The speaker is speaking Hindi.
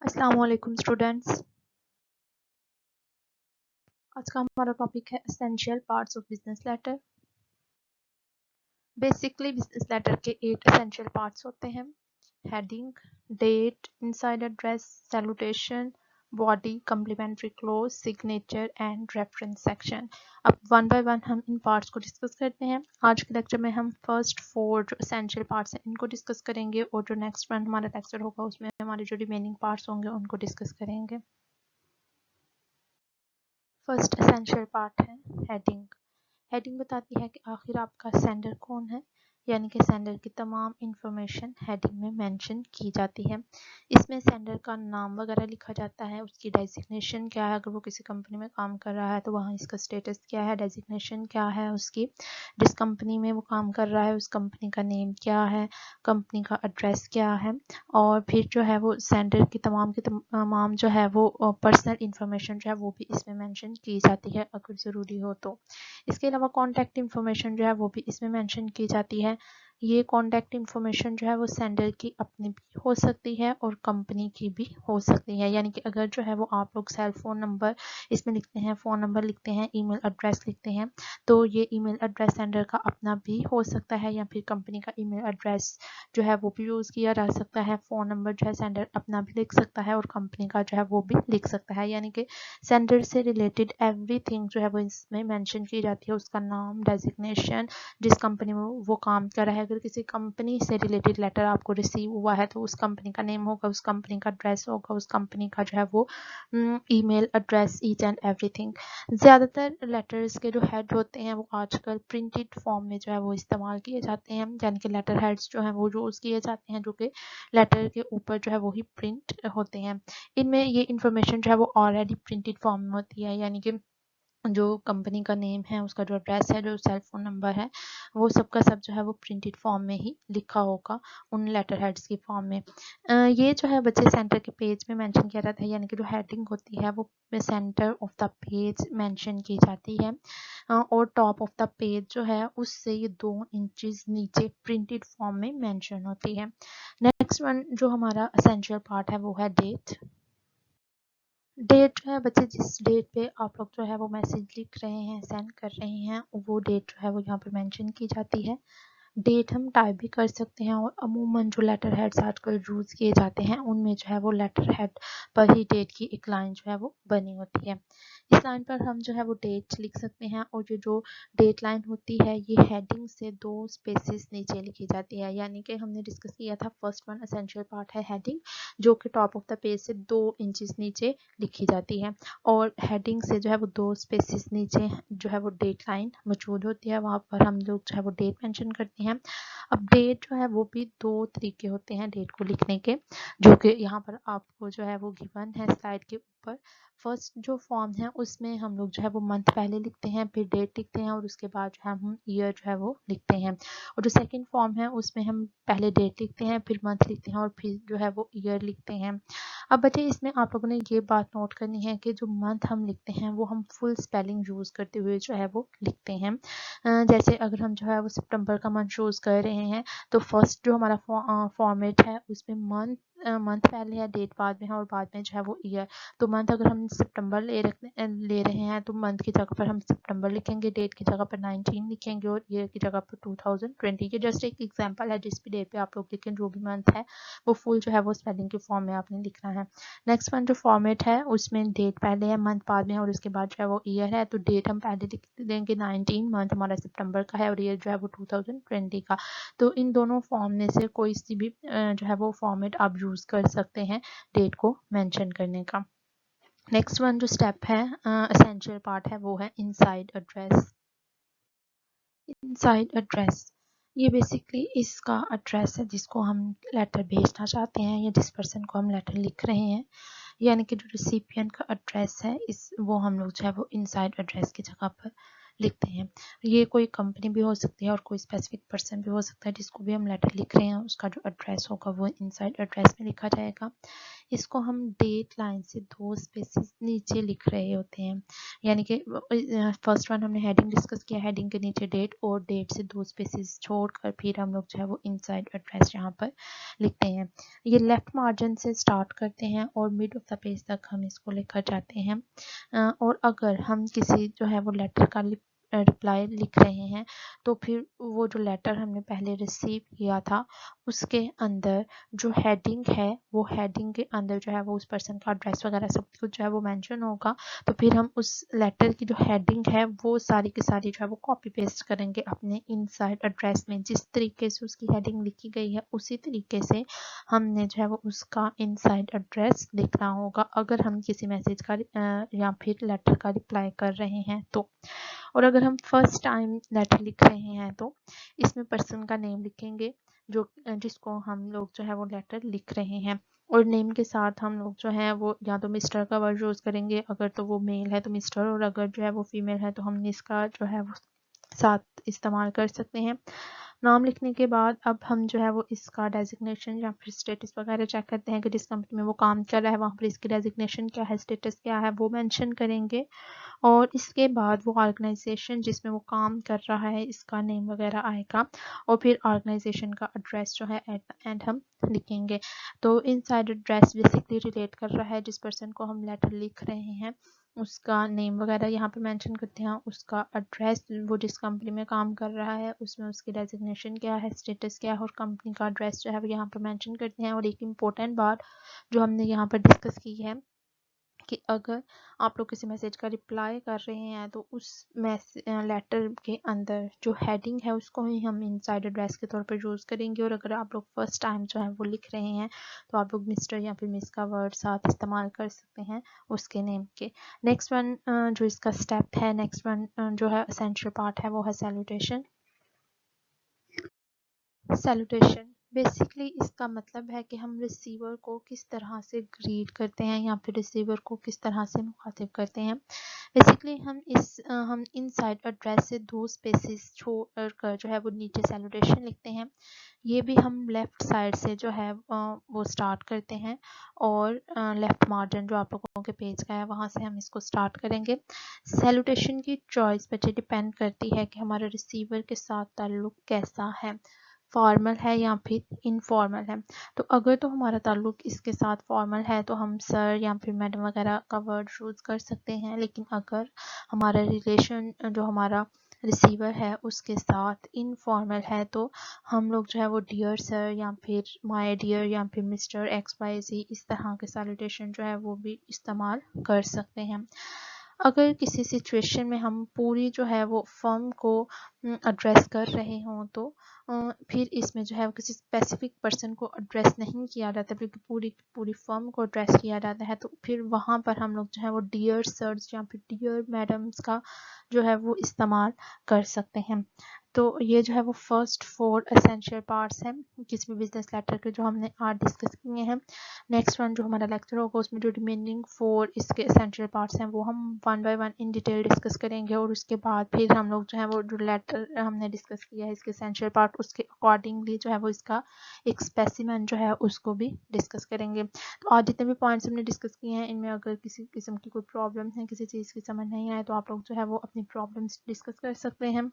अस्सलाम वालेकुम स्टूडेंट्स। आज का हमारा टॉपिक है essential parts of business letter. Basically business letter के 8 एसेंशियल पार्ट्स होते हैं। Heading, date, inside address, salutation, body, complimentary close, signature and reference section. अब वन बाय वन हम इन पार्ट्स को डिस्कस करते हैं। आज के लेक्चर में हम फर्स्ट 4 जो एसेंशियल पार्ट्स हैं इनको डिस्कस करेंगे और जो नेक्स्ट वन हमारा लेक्चर होगा उसमें हमारे जो रिमेनिंग पार्ट्स होंगे उनको डिस्कस करेंगे। फर्स्ट एसेंशियल पार्ट है हेडिंग। हेडिंग बताती है कि आखिर आपका सेंडर कौन है, यानी कि सेंडर की तमाम इंफॉर्मेशन हेडिंग में मेंशन की जाती है। इसमें सेंडर का नाम वगैरह लिखा जाता है, उसकी डेजिग्नेशन क्या है, अगर वो किसी कंपनी में काम कर रहा है तो वहाँ इसका स्टेटस क्या है, डेजिग्नेशन क्या है उसकी, जिस कंपनी में वो काम कर रहा है उस कंपनी का नेम क्या है, कंपनी का एड्रेस क्या है, और फिर जो है वो सेंडर की तमाम जो है वो पर्सनल इंफॉर्मेशन जो है वो भी इसमें मेंशन की जाती है अगर ज़रूरी हो तो। इसके अलावा कॉन्टैक्ट इन्फॉर्मेशन जो है वो भी इसमें मेंशन की जाती है। ये कॉन्टैक्ट इन्फॉर्मेशन जो है वो सेंडर की अपनी भी हो सकती है और कंपनी की भी हो सकती है, यानी कि अगर जो है वो आप लोग सेल फोन नंबर इसमें लिखते हैं, फ़ोन नंबर लिखते हैं, ईमेल एड्रेस लिखते हैं, तो ये ईमेल एड्रेस सेंडर का अपना भी हो सकता है या फिर कंपनी का ईमेल एड्रेस जो है वो भी यूज़ किया जा सकता है। फ़ोन नंबर जो है सेंडर अपना भी लिख सकता है और कंपनी का जो है वो भी लिख सकता है, यानी कि सेंडर से रिलेटेड एवरीथिंग जो है वो इसमें मेंशन की जाती है। उसका नाम, डेजिग्नेशन, जिस कंपनी में वो काम कर रहा है, अगर किसी कंपनी से रिलेटेड लेटर आपको रिसीव हुआ है तो उस कंपनी का नेम होगा, उस कंपनी का एड्रेस होगा, उस कंपनी का जो है वो email address, each and everything. ज़्यादातर लेटर्स के जो हेड होते हैं वो आजकल प्रिंटेड फॉर्म में जो है वो इस्तेमाल किए जाते हैं, यानी कि लेटर हेड्स जो हैं वो यूज़ किए जाते हैं जो कि लेटर के ऊपर जो है वो ही प्रिंट होते हैं। इनमें ये इंफॉर्मेशन जो है वो ऑलरेडी प्रिंटेड फॉर्म में होती है, यानी कि जो कंपनी का नेम है, उसका जो एड्रेस है, जो सेल फोन नंबर है, वो सब का सब जो है वो प्रिंटेड फॉर्म में ही लिखा होगा उन लेटर हेड्स की फॉर्म में। ये जो है बच्चे सेंटर के पेज में मेंशन किया जाता है, यानी कि जो हेडिंग होती है वो centre of the page mention की जाती है और टॉप ऑफ द पेज जो है उससे ये 2 इंचेस नीचे प्रिंटेड फॉर्म में मेंशन होती है। नेक्स्ट वन जो हमारा एसेंशियल पार्ट है वो है डेट। डेट जो है बच्चे जिस डेट पे आप लोग जो है वो मैसेज लिख रहे हैं, सेंड कर रहे हैं, वो डेट जो है वो यहाँ पे मेंशन की जाती है। डेट हम टाइप भी कर सकते हैं और अमूमन जो लेटर हेड्स आजकल यूज़ किए जाते हैं उनमें जो है वो लेटर हेड पर ही डेट की एक लाइन जो है वो बनी होती है। इस लाइन पर हम जो है वो डेट लिख सकते हैं और जो डेट लाइन होती है ये हेडिंग से 2 स्पेसेस नीचे लिखी जाती है, यानी कि हमने डिस्कस किया था फर्स्ट वन एसेंशियल पार्ट है हेडिंग, जो कि टॉप ऑफ द पेज से 2 इंचेस नीचे लिखी जाती है और हेडिंग से जो है वो 2 स्पेसेस नीचे जो है वो डेट लाइन मौजूद होती है, वहाँ पर हम लोग जो है वो डेट मेंशन करते हैं। अब डेट जो है वो भी 2 तरीके होते हैं डेट को लिखने के, जो कि यहाँ पर आपको जो है वो गिवन है स्लाइड के ऊपर। फर्स्ट जो फॉर्म है उसमें हम लोग जो है वो मंथ पहले लिखते हैं, फिर डेट लिखते हैं और उसके बाद जो है हम ईयर जो है वो लिखते हैं, और जो सेकंड फॉर्म है उसमें हम पहले डेट लिखते हैं, फिर मंथ लिखते हैं और फिर जो है वो ईयर लिखते हैं। अब बच्चे इसमें आप लोगों ने ये बात नोट करनी है कि जो मंथ हम लिखते हैं वो हम फुल स्पेलिंग यूज़ करते हुए जो है वो लिखते हैं। जैसे अगर हम जो है वो सितंबर का मंथ चूज़ कर रहे हैं तो फर्स्ट जो हमारा फॉर्मेट है उसमें मंथ पहले है, डेट बाद में है और बाद में जो है वो ईयर। तो मंथ अगर हम सितंबर ले रहे हैं तो मंथ की जगह पर हम सितंबर लिखेंगे, डेट की जगह पर 19 लिखेंगे और ईयर की जगह पर 2020। ये जस्ट एक एग्जांपल है, जिस भी डेट पे आप लोग लिखें जो भी मंथ है वो फुल जो है वो स्पेलिंग के फॉर्म में आपने लिखना है। नेक्स्ट वन जो फॉर्मेट है उसमें डेट पहले है, मंथ बाद में है और उसके बाद जो है वो ईयर है। तो डेट हम पहले लिख देंगे 19, मंथ हमारा सितंबर का है और ईयर जो है वो 2020 का। तो इन दोनों फॉर्म में से कोई सी भी जो है वो फॉर्मेट आप यूज़ कर सकते हैं डेट को मेंशन करने का। नेक्स्ट वन जो स्टेप है एसेंशियल पार्ट है वो है इनसाइड एड्रेस। इनसाइड एड्रेस ये बेसिकली इसका एड्रेस है जिसको हम लेटर भेजना चाहते हैं या जिस पर्सन को हम लेटर लिख रहे हैं, यानी कि जो रिसिपिएंट का एड्रेस है इस वो हम लोग जो है वो इनसाइड एड्रेस की जगह पर लिखते हैं। ये कोई कंपनी भी हो सकती है और कोई स्पेसिफिक पर्सन भी हो सकता है, जिसको भी हम लेटर लिख रहे हैं उसका जो एड्रेस होगा वो इनसाइड एड्रेस में लिखा जाएगा। इसको हम डेट लाइन से 2 स्पेसेस नीचे लिख रहे होते हैं, यानी कि फर्स्ट वन हमने हेडिंग डिस्कस किया, हेडिंग के नीचे डेट और डेट से 2 स्पेसेस छोड़कर फिर हम लोग जो है वो इनसाइड एड्रेस यहाँ पर लिखते हैं। ये लेफ्ट मार्जिन से स्टार्ट करते हैं और मिड ऑफ द पेज तक हम इसको लेकर जाते हैं। और अगर हम किसी जो है वो लेटर का रिप्लाई लिख रहे हैं तो फिर वो जो लेटर हमने पहले रिसीव किया था उसके अंदर जो हेडिंग है वो हेडिंग के अंदर जो है वो उस पर्सन का एड्रेस वगैरह सब कुछ जो है वो मेंशन होगा। तो फिर हम उस लेटर की जो हेडिंग है वो सारी की सारी जो है वो कॉपी पेस्ट करेंगे अपने इनसाइड एड्रेस में। जिस तरीके से उसकी हेडिंग लिखी गई है उसी तरीके से हमने जो है वो उसका इनसाइड एड्रेस लिखना होगा अगर हम किसी मैसेज का या फिर लेटर का रिप्लाई कर रहे हैं तो। और अगर हम फर्स्ट टाइम लेटर लिख रहे हैं तो इसमें पर्सन का नेम लिखेंगे जो जिसको हम लोग जो है वो लेटर लिख रहे हैं, और नेम के साथ हम लोग जो है वो या तो मिस्टर का वर्ड यूज करेंगे अगर तो वो मेल है तो मिस्टर, और अगर जो है वो फीमेल है तो हम इसका जो है वो साथ इस्तेमाल कर सकते हैं। नाम लिखने के बाद अब हम जो है वो इसका डेजिग्नेशन या फिर स्टेटस वगैरह चेक करते हैं कि जिस कंपनी में वो काम कर रहा है वहाँ पर इसकी डेजिग्नेशन क्या है, स्टेटस क्या है, वो मेंशन करेंगे। और इसके बाद वो ऑर्गेनाइजेशन जिसमें वो काम कर रहा है इसका नेम वगैरह आएगा, और फिर ऑर्गेनाइजेशन का एड्रेस जो है एट द एंड हम लिखेंगे। तो इनसाइड एड्रेस बेसिकली रिलेट कर रहा है जिस पर्सन को हम लेटर लिख रहे हैं उसका नेम वगैरह यहाँ पे मेंशन करते हैं, उसका एड्रेस, वो जिस कंपनी में काम कर रहा है उसमें उसकी डेजिग्नेशन क्या है, स्टेटस क्या है, और कंपनी का एड्रेस जो है वो यहाँ पर मेंशन करते हैं। और एक इम्पोर्टेंट बात जो हमने यहाँ पर डिस्कस की है कि अगर आप लोग किसी मैसेज का रिप्लाई कर रहे हैं तो उस लेटर के अंदर जो हेडिंग है उसको ही हम इनसाइड एड्रेस के तौर पर यूज़ करेंगे। और अगर आप लोग फर्स्ट टाइम जो है वो लिख रहे हैं तो आप लोग मिस्टर या फिर मिस का वर्ड साथ इस्तेमाल कर सकते हैं उसके नेम के। नेक्स्ट वन जो इसका स्टेप है, नेक्स्ट वन जो है एसेंशियल पार्ट है वो है सैल्यूटेशन। सैल्यूटेशन बेसिकली इसका मतलब है कि हम रिसीवर को किस तरह से ग्रीट करते हैं या फिर रिसीवर को किस तरह से मुखातिब करते हैं। बेसिकली हम इनसाइड एड्रेस से 2 स्पेसेस छोड़कर जो है वो नीचे सैल्यूटेशन लिखते हैं। ये भी हम लेफ्ट साइड से जो है वो स्टार्ट करते हैं, और लेफ्ट मार्जिन जो आप लोगों के पेज का है वहाँ से हम इसको स्टार्ट करेंगे। सैल्यूटेशन की चॉइस पर डिपेंड करती है कि हमारे रिसीवर के साथ ताल्लुक कैसा है, फॉर्मल है या फिर इनफॉर्मल है। तो अगर तो हमारा ताल्लुक इसके साथ फॉर्मल है तो हम सर या फिर मैडम वगैरह का वर्ड यूज़ कर सकते हैं, लेकिन अगर हमारा रिलेशन जो हमारा रिसीवर है उसके साथ इनफॉर्मल है तो हम लोग जो है वो डियर सर या फिर माय डियर या फिर मिस्टर एक्स वाई जी इस तरह के सैल्यूटेशन जो है वो भी इस्तेमाल कर सकते हैं। अगर किसी सिचुएशन में हम पूरी जो है वो फर्म को एड्रेस कर रहे हों तो फिर इसमें जो है किसी स्पेसिफिक पर्सन को एड्रेस नहीं किया जाता बल्कि पूरी पूरी फर्म को एड्रेस किया जाता है, तो फिर वहाँ पर हम लोग जो है वो डियर सर्स या फिर डियर मैडम्स का जो है वो इस्तेमाल कर सकते हैं। तो ये जो है वो फर्स्ट 4 एसेंशियल पार्ट्स हैं किसी भी बिजनेस लेटर के जो हमने आज डिस्कस किए हैं। नेक्स्ट वन जो हमारा लेक्चर होगा उसमें जो रिमेनिंग 4 इसके एसेंशियल पार्ट्स हैं वो हम 1 बाय 1 इन डिटेल डिस्कस करेंगे, और उसके बाद फिर हम लोग जो है वो जो लेटर हमने डिस्कस किया है इसके एसेंशियल पार्ट उसके अकॉर्डिंगली जो है वो इसका एक स्पेसिमेन जो है उसको भी डिस्कस करेंगे। तो आज जितने भी पॉइंट्स हमने डिस्कस किए हैं इनमें अगर किसी किस्म की कोई प्रॉब्लम है, किसी चीज़ की समझ नहीं आए तो आप लोग जो है वो अपनी प्रॉब्लम्स डिस्कस कर सकते हैं।